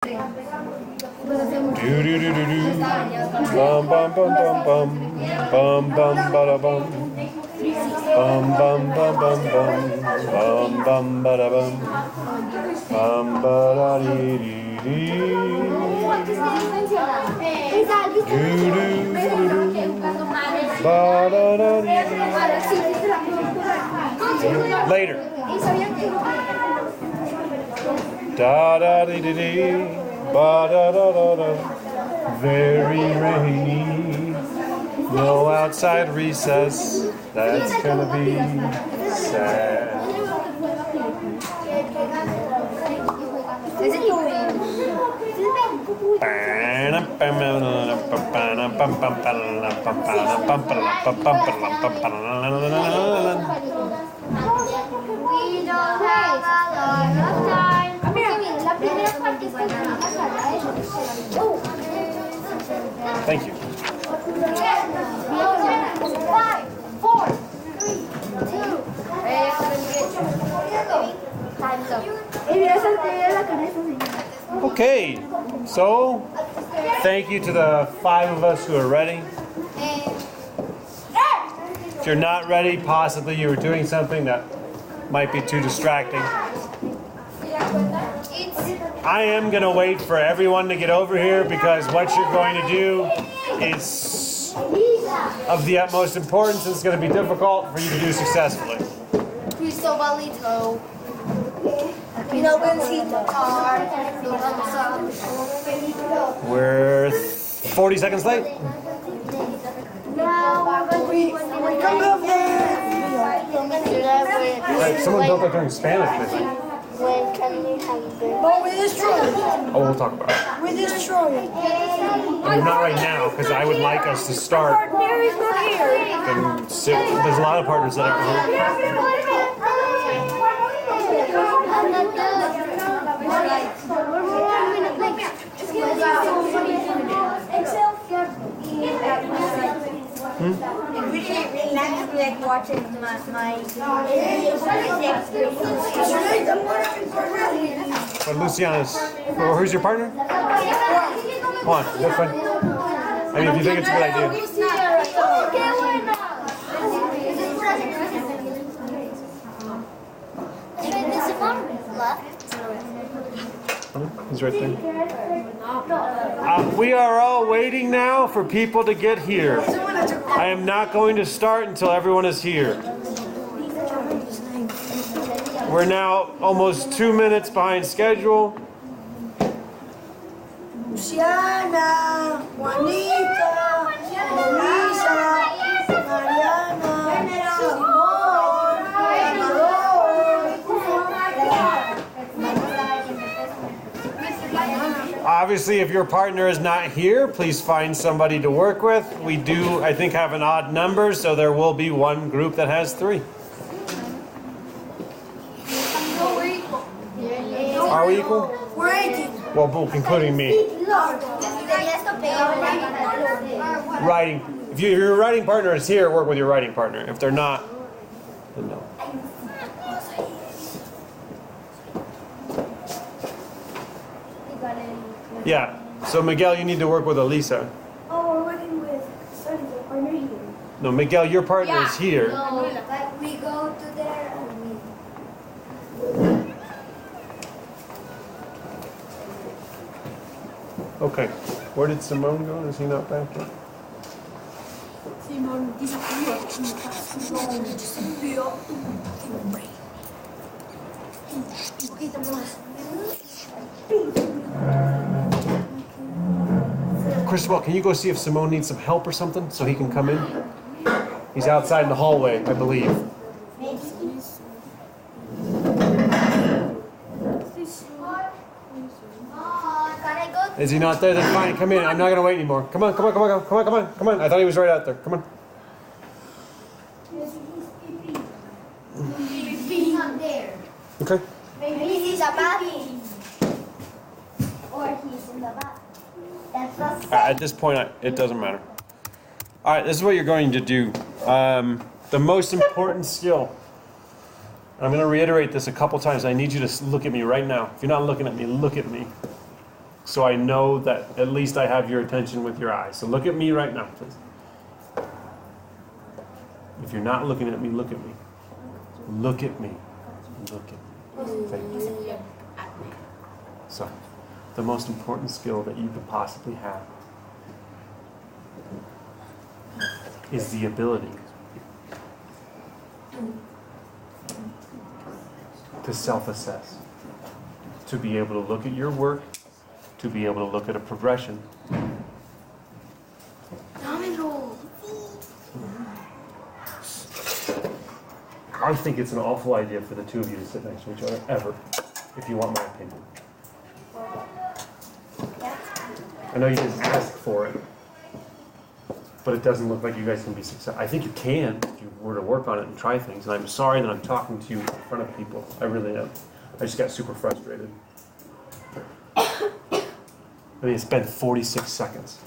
Do do do do do. Bum bum bum bum bum. Bum bum bada bum. Bum bum bum bum bum. Bum bum bada bum. Bum bada dee dee dee. Do do do do. Ba da da dee dee. Later. Da da dee dee dee. Ba da da da da. Very rainy. No outside recess. That's gonna be sad. We don't have a lot of time. Thank you. 5, 4, 3, 2. Time's up. Okay, so thank you to the 5 of us who are ready. If you're not ready, possibly you were doing something that might be too distracting. I am going to wait for everyone to get over here because what you're going to do is of the utmost importance. It's going to be difficult for you to do successfully. Cristobalito. We're 40 seconds late. Right, someone built that during Spanish. When can we have this? But we destroy it. Oh, we'll talk about it. We destroy it. I mean, not right now, because I would like us to start. Mary's not here. And there's a lot of partners that aren't here. We can't relax like watching my But Luciana's, well, who's your partner? Come on, that's fine. I mean, if you think it's a good idea. He's right there. We are all waiting now for people to get here. I am not going to start until everyone is here. We're now almost 2 minutes behind schedule. Luciana, Juanita, Luisa, Mariana, Obviously, if your partner is not here, please find somebody to work with. We do, I think, have an odd number, so there will be one group that has 3. Are we equal? We're 18. Well, including me. Writing. If your writing partner is here, work with your writing partner. If they're not, then no. Yeah. So Miguel, you need to work with Elisa. Oh, we're working with Sonny, the partner here. No, Miguel, your partner is here. We go to there and Okay. Where did Simone go? Is he not back yet? Simon disappeared. Christabel, can you go see if Simone needs some help or something so he can come in? He's outside in the hallway, I believe. Is he not there? Then fine, come in. I'm not going to wait anymore. Come on, come on, come on, come on, come on, come on. I thought he was right out there. Come on. he's not there. Okay. Maybe he's a bathroom. Or he's in the bathroom. That's the same. At this point, it doesn't matter. All right, this is what you're going to do. The most important skill. I'm going to reiterate this a couple times. I need you to look at me right now. If you're not looking at me, look at me. so I know that at least I have your attention with your eyes. So look at me right now, please. If you're not looking at me, look at me. Look at me. Look at me. Thank you. So, the most important skill that you could possibly have is the ability to self-assess, to be able to look at your work, to be able to look at a progression. I think it's an awful idea for the two of you to sit next to each other, ever, if you want my opinion. I know you didn't ask for it, but it doesn't look like you guys can be successful. I think you can if you were to work on it and try things, and I'm sorry that I'm talking to you in front of people. I really am. I just got super frustrated. I mean, it's been 46 seconds,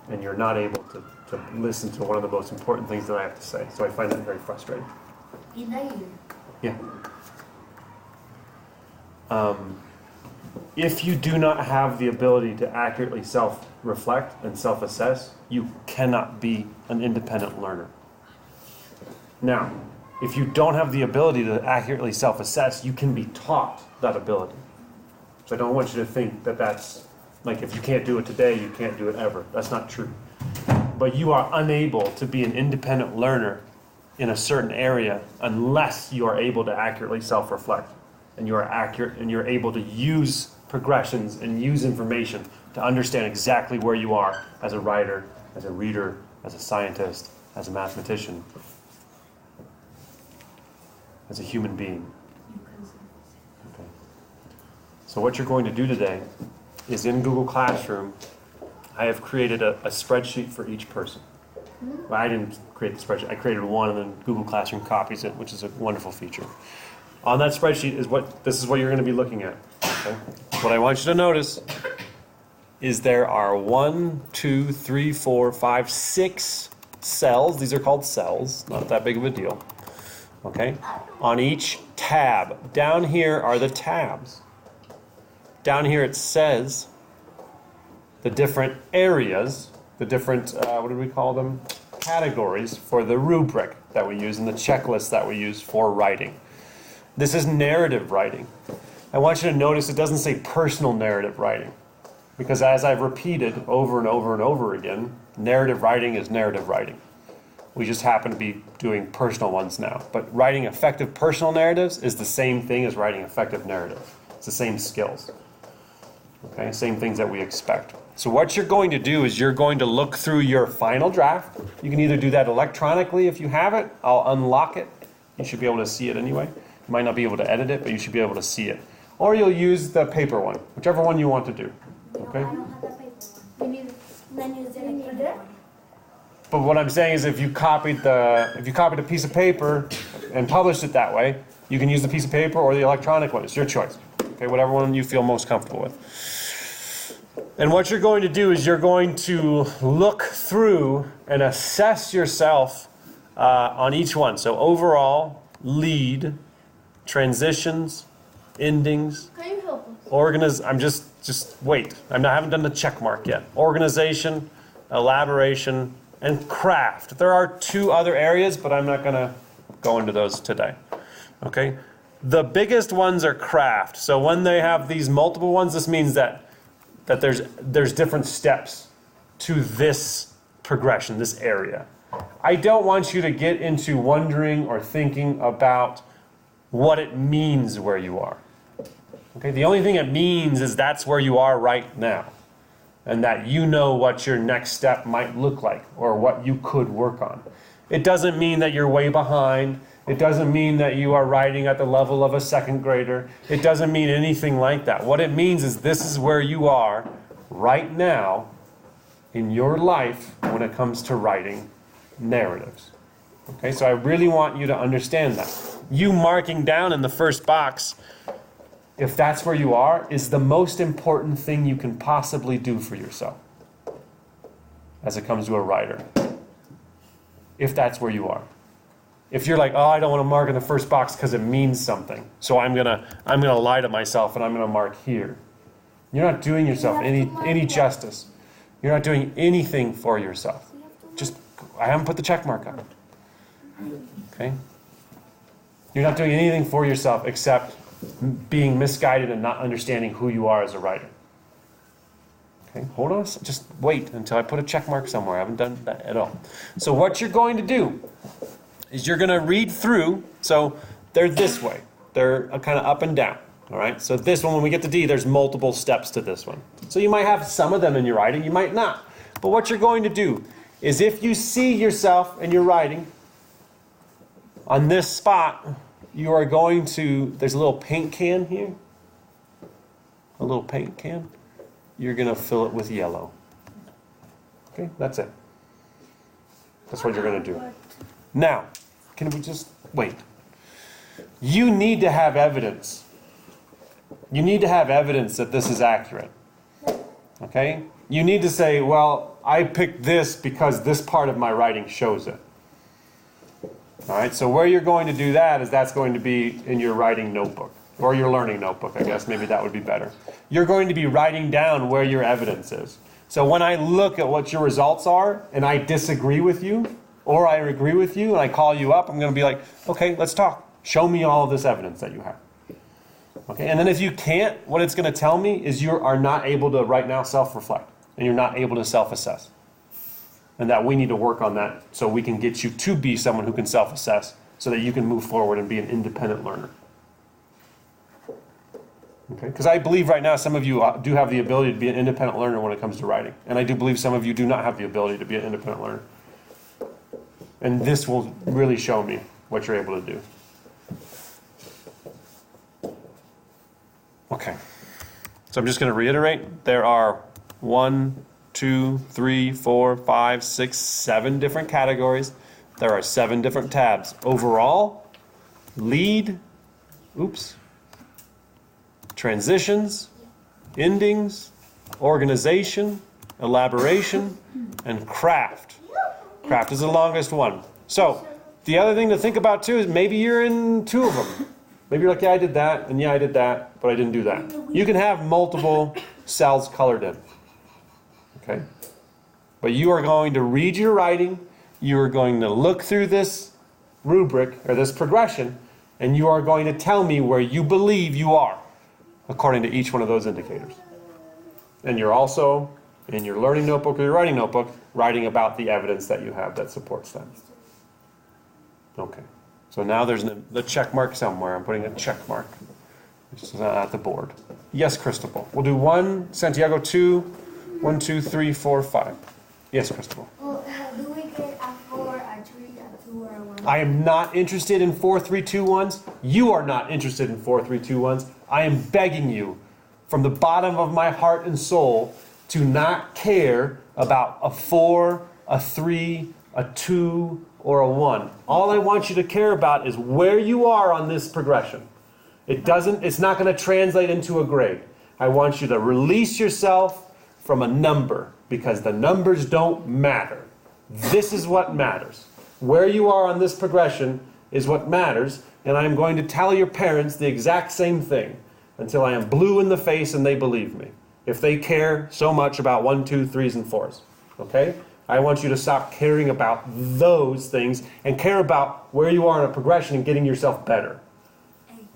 and you're not able to listen to one of the most important things that I have to say, so I find that very frustrating. Yeah. If you do not have the ability to accurately self-reflect and self-assess, you cannot be an independent learner. Now, if you don't have the ability to accurately self-assess, you can be taught that ability. So I don't want you to think that that's, like, if you can't do it today, you can't do it ever. That's not true. But you are unable to be an independent learner in a certain area unless you are able to accurately self-reflect and you are accurate and you're able to use progressions and use information to understand exactly where you are as a writer, as a reader, as a scientist, as a mathematician, as a human being. Okay. So what you're going to do today is in Google Classroom, I have created a spreadsheet for each person. Well, I didn't create the spreadsheet. I created one, and then Google Classroom copies it, which is a wonderful feature. On that spreadsheet is this is what you're going to be looking at. Okay? What I want you to notice is there are 1, 2, 3, 4, 5, 6 cells. These are called cells. Not that big of a deal. Okay? On each tab. Down here are the tabs. Down here it says the different areas, the different, what do we call them? Categories for the rubric that we use and the checklist that we use for writing. This is narrative writing. I want you to notice it doesn't say personal narrative writing, because as I've repeated over and over and over again, narrative writing is narrative writing. We just happen to be doing personal ones now. But writing effective personal narratives is the same thing as writing effective narrative. It's the same skills. Okay, same things that we expect. So what you're going to do is you're going to look through your final draft. You can either do that electronically if you have it. I'll unlock it. You should be able to see it anyway. You might not be able to edit it, but you should be able to see it. Or you'll use the paper one, whichever one you want to do. Okay? I don't have that paper one. Then use the electronic one. But what I'm saying is if you copied a piece of paper and published it that way, you can use the piece of paper or the electronic one. It's your choice. Okay, whatever one you feel most comfortable with. And what you're going to do is you're going to look through and assess yourself on each one. So overall, lead, transitions, endings, Can you help us? I'm just wait. I haven't done the check mark yet. Organization, elaboration, and craft. There are 2 other areas, but I'm not going to go into those today. Okay? The biggest ones are craft. So when they have these multiple ones, this means that there's different steps to this progression, this area. I don't want you to get into wondering or thinking about what it means where you are. Okay? The only thing it means is that's where you are right now, and that you know what your next step might look like or what you could work on. It doesn't mean that you're way behind. It doesn't mean that you are writing at the level of a 2nd grader. It doesn't mean anything like that. What it means is this is where you are right now in your life when it comes to writing narratives. Okay, so I really want you to understand that. You marking down in the first box, if that's where you are, is the most important thing you can possibly do for yourself as it comes to a writer. If that's where you are. If you're like, oh, I don't want to mark in the first box because it means something, so I'm gonna lie to myself and I'm gonna mark here. You're not doing yourself any justice. You're not doing anything for yourself. Just, I haven't put the check mark up. Okay? You're not doing anything for yourself except being misguided and not understanding who you are as a writer. Okay, hold on, just wait until I put a check mark somewhere. I haven't done that at all. So what you're going to do is you're going to read through. So they're this way. They're kind of up and down. All right, so this one, when we get to D, there's multiple steps to this one. So you might have some of them in your writing, you might not. But what you're going to do is if you see yourself in your writing on this spot, you are going to, there's a little paint can here. A little paint can. You're going to fill it with yellow. Okay, that's it. That's what you're going to do. Now, can we just wait? You need to have evidence. You need to have evidence that this is accurate. Okay? You need to say, well, I picked this because this part of my writing shows it. All right, so where you're going to do that is that's going to be in your writing notebook. Or your learning notebook, I guess. Maybe that would be better. You're going to be writing down where your evidence is. So when I look at what your results are, and I disagree with you, or I agree with you, and I call you up, I'm going to be like, okay, let's talk. Show me all of this evidence that you have. Okay, and then if you can't, what it's going to tell me is you are not able to right now self-reflect, and you're not able to self-assess. And that we need to work on that so we can get you to be someone who can self-assess so that you can move forward and be an independent learner. Okay, because I believe right now some of you do have the ability to be an independent learner when it comes to writing. And I do believe some of you do not have the ability to be an independent learner. And this will really show me what you're able to do. Okay, so I'm just going to reiterate. There are 1, 2, 3, 4, 5, 6, 7 different categories. There are 7 different tabs. Overall, lead, transitions, endings, organization, elaboration, and craft. Craft is the longest one. So the other thing to think about too is maybe you're in 2 of them. Maybe you're like, yeah, I did that, and yeah, I did that, but I didn't do that. You can have multiple cells colored in. Okay? But you are going to read your writing, you are going to look through this rubric, or this progression, and you are going to tell me where you believe you are, according to each one of those indicators. And you're also, in your learning notebook or your writing notebook, writing about the evidence that you have that supports that. Okay. So now there's the check mark somewhere. I'm putting a check mark. It's at the board. Yes, Cristobal. We'll do 1, Santiago 2, 1, 2, 3, 4, 5. Yes, Cristobal. Well, do we get a 4, a 3, a 2, or a 1? I am not interested in 4, 3, 2, 1s. You are not interested in 4, 3, 2, 1s. I am begging you from the bottom of my heart and soul to not care about a 4, a 3, a 2, or a 1. All I want you to care about is where you are on this progression. It's not going to translate into a grade. I want you to release yourself from a number because the numbers don't matter. This is what matters. Where you are on this progression is what matters, and I am going to tell your parents the exact same thing until I am blue in the face and they believe me. If they care so much about 1, 2, 3s, and 4s. Okay? I want you to stop caring about those things and care about where you are in a progression and getting yourself better.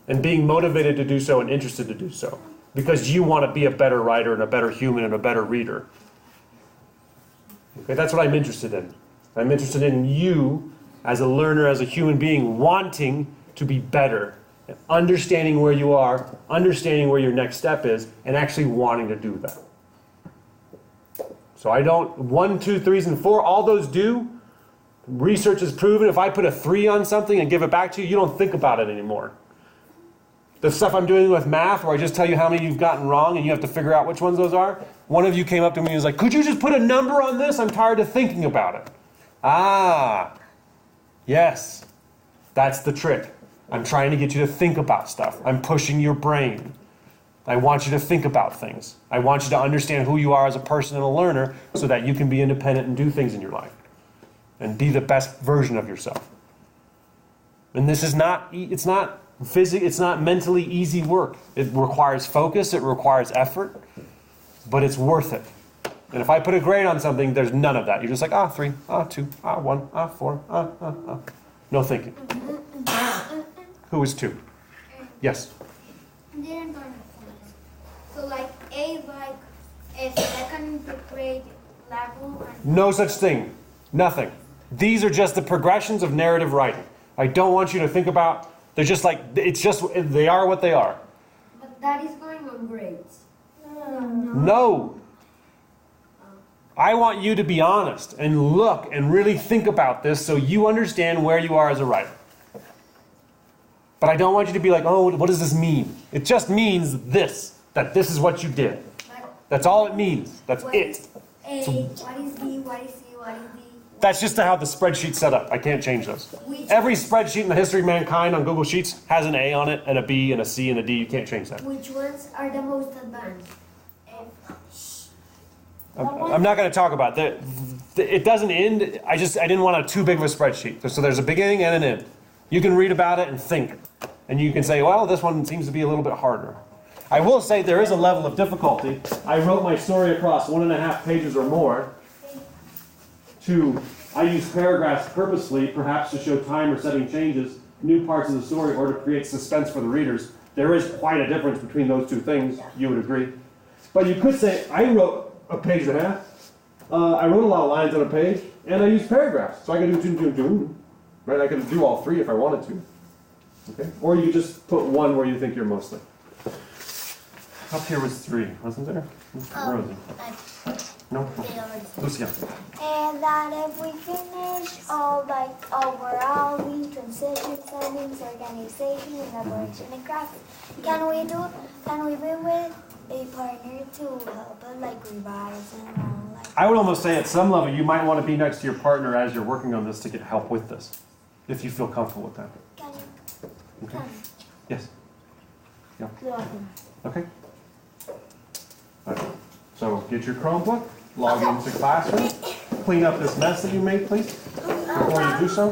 And being motivated to do so and interested to do so. Because you want to be a better writer and a better human and a better reader. Okay, that's what I'm interested in. I'm interested in you as a learner, as a human being, wanting to be better. Understanding where you are, understanding where your next step is, and actually wanting to do that. So I don't, 1, 2, 3s, and 4, all those do. Research has proven if I put a 3 on something and give it back to you, you don't think about it anymore. The stuff I'm doing with math, where I just tell you how many you've gotten wrong and you have to figure out which ones those are, one of you came up to me and was like, could you just put a number on this? I'm tired of thinking about it. Ah, yes, that's the trick. I'm trying to get you to think about stuff. I'm pushing your brain. I want you to think about things. I want you to understand who you are as a person and a learner so that you can be independent and do things in your life and be the best version of yourself. And this is not, it's not It's not mentally easy work. It requires focus, it requires effort, but it's worth it. And if I put a grade on something, there's none of that. You're just like, 3, 2, 1, 4, No thinking. Who is 2? Yes. So like A like a second grade level and No such thing. Nothing. These are just the progressions of narrative writing. I don't want you to think about, they're just like, they are what they are. but that is going on grades. No. I want you to be honest and look and really think about this so you understand where you are as a writer. But I don't want you to be like, oh, what does this mean? It just means this, that this is what you did. That's all it means. That's it. A, what is B, what is C, what is D? That's just how the spreadsheet's set up. I can't change those. Every spreadsheet in the history of mankind on Google Sheets has an A on it, and a B, and a C, and a D. You can't change that. Which ones are the most advanced? I'm not going to talk about that. It doesn't end. I didn't want too big of a spreadsheet. So there's a beginning and an end. You can read about it and think. And you can say, well, this one seems to be a little bit harder. I will say there is a level of difficulty. I wrote my story across 1.5 pages or more. I use paragraphs purposely, perhaps to show time or setting changes, new parts of the story, or to create suspense for the readers. There is quite a difference between those two things, you would agree. But you could say, I wrote a page and a half. I wrote a lot of lines on a page, and I used paragraphs. So I could do, right? I could do all 3 if I wanted to. Okay? Or you just put one where you think you're mostly. Up here was 3, wasn't there? Where was it? No? Lucia. And that if we finish all like overall, transition, settings, organization, elaboration, and graphics, can we be with a partner to help us like revise and all like? I would almost say at some level you might want to be next to your partner as you're working on this to get help with this, if you feel comfortable with that. Can you? Okay. Yes. Yeah. Okay. All right. So get your Chromebook, log into Classroom, clean up this mess that you made, please, before you do so.